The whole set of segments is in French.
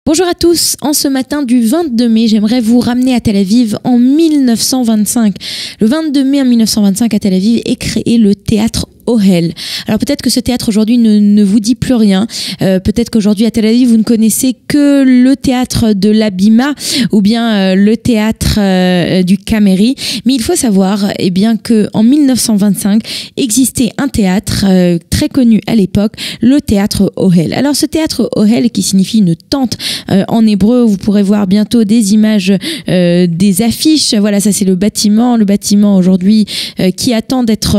Bonjour à tous, en ce matin du 22 mai, j'aimerais vous ramener à Tel Aviv en 1925. Le 22 mai en 1925 à Tel Aviv est créé le théâtre Ohel. Alors peut-être que ce théâtre aujourd'hui ne vous dit plus rien. Peut-être qu'aujourd'hui à Tel Aviv vous ne connaissez que le théâtre de l'Abima ou bien le théâtre du Cameri. Mais il faut savoir que en 1925 existait un théâtre très connu à l'époque, le théâtre Ohel. Alors ce théâtre Ohel qui signifie une tente en hébreu, vous pourrez voir bientôt des images, des affiches. Voilà, ça c'est le bâtiment aujourd'hui qui attend d'être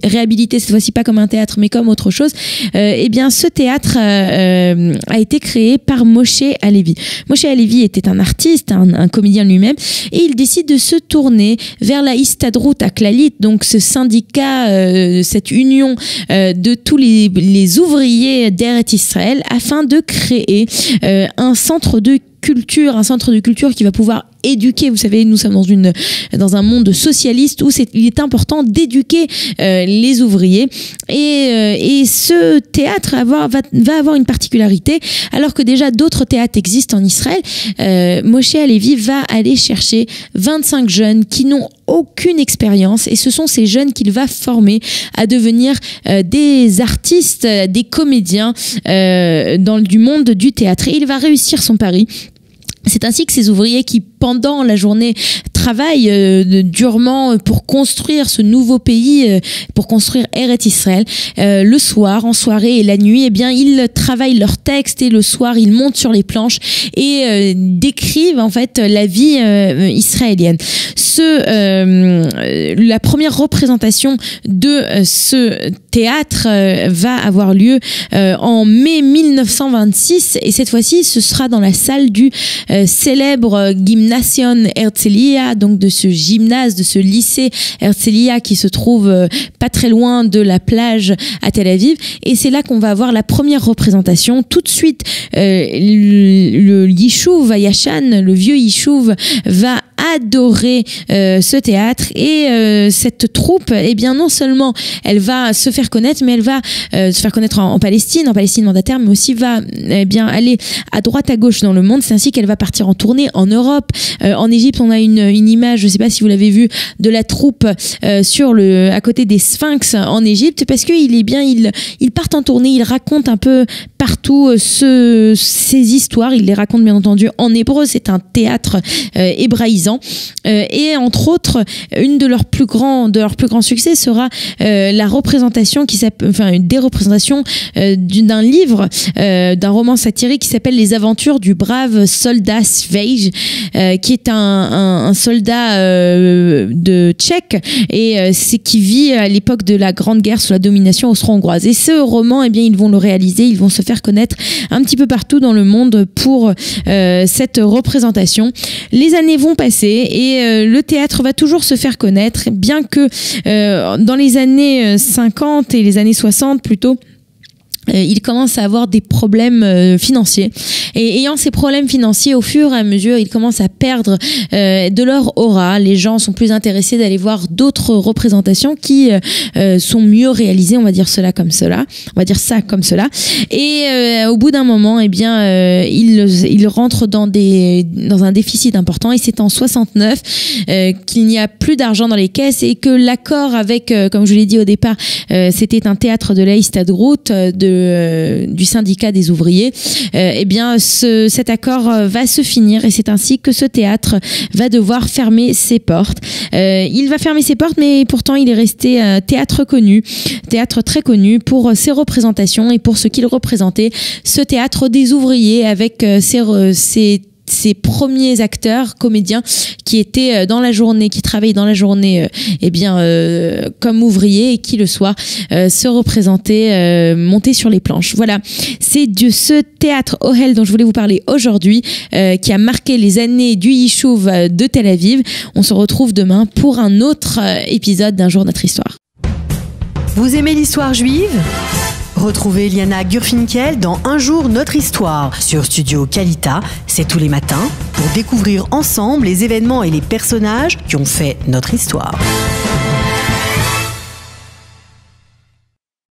réhabilité cette fois-ci pas comme un théâtre mais comme autre chose. Ce théâtre a été créé par Moshe Alevi. Moshe Alevi était un artiste, un comédien lui-même, et il décide de se tourner vers la Histadrut Aklalit, donc ce syndicat, cette union de tous les ouvriers d'Eretz Israël, afin de créer un centre de culture qui va pouvoir éduquer. Vous savez, nous sommes dans un monde socialiste où il est important d'éduquer les ouvriers, et ce théâtre va avoir une particularité, alors que déjà d'autres théâtres existent en Israël. Moshe Alevi va aller chercher 25 jeunes qui n'ont aucune expérience, et ce sont ces jeunes qu'il va former à devenir des artistes, des comédiens du monde du théâtre, et il va réussir son pari. C'est ainsi que ces ouvriers qui, pendant la journée, travaillent durement pour construire ce nouveau pays, pour construire Eretz Israël, le soir, en soirée et la nuit, ils travaillent leurs textes, et le soir, ils montent sur les planches et décrivent en fait la vie israélienne. La première représentation de ce théâtre va avoir lieu en mai 1926, et cette fois-ci, ce sera dans la salle du célèbre Gymnasion Herzliya, donc de ce gymnase, de ce lycée Herzliya qui se trouve pas très loin de la plage à Tel Aviv, et c'est là qu'on va avoir la première représentation. Tout de suite, le Yishuv Yashan, le vieux Yishuv, va adorer ce théâtre, et cette troupe, non seulement elle va se faire connaître, mais elle va se faire connaître en Palestine mandataire, mais aussi va aller à droite à gauche dans le monde. C'est ainsi qu'elle va partir en tournée en Europe. En Égypte, on a une image, je ne sais pas si vous l'avez vu, de la troupe à côté des Sphinx en Égypte, parce qu'ils partent en tournée, ils racontent un peu partout ces histoires. Ils les racontent bien entendu en hébreu. C'est un théâtre hébraïsant, et entre autres, une de leurs plus grands succès sera la représentation des représentations d'un livre, d'un roman satirique qui s'appelle Les aventures du brave soldat Svej, qui est un soldat de tchèque, et qui vit à l'époque de la Grande Guerre sous la domination austro-hongroise. Et ce roman, ils vont le réaliser, ils vont se faire connaître un petit peu partout dans le monde pour cette représentation. Les années vont passer, et le théâtre va toujours se faire connaître, bien que dans les années 50 et les années 60 plutôt, il commence à avoir des problèmes financiers, et ayant ces problèmes financiers, au fur et à mesure, ils commencent à perdre de leur aura. Les gens sont plus intéressés d'aller voir d'autres représentations qui sont mieux réalisées, on va dire ça comme cela, et au bout d'un moment, ils rentrent dans un déficit important, et c'est en 69 qu'il n'y a plus d'argent dans les caisses, et que l'accord avec, comme je l'ai dit au départ, c'était un théâtre de la Histadrut, du syndicat des ouvriers, cet accord va se finir, et c'est ainsi que ce théâtre va devoir fermer ses portes. Il va fermer ses portes, mais pourtant il est resté théâtre très connu pour ses représentations et pour ce qu'il représentait, ce théâtre des ouvriers, avec ses premiers acteurs, comédiens qui étaient qui travaillaient dans la journée, comme ouvriers, et qui le soir se représentaient, montaient sur les planches. Voilà, c'est de ce théâtre Ohel dont je voulais vous parler aujourd'hui, qui a marqué les années du Yishuv de Tel Aviv. On se retrouve demain pour un autre épisode d'Un jour notre histoire. Vous aimez l'histoire juive ? Retrouvez Liana Gurfinkel dans Un jour notre histoire sur Studio Kalita. C'est tous les matins pour découvrir ensemble les événements et les personnages qui ont fait notre histoire.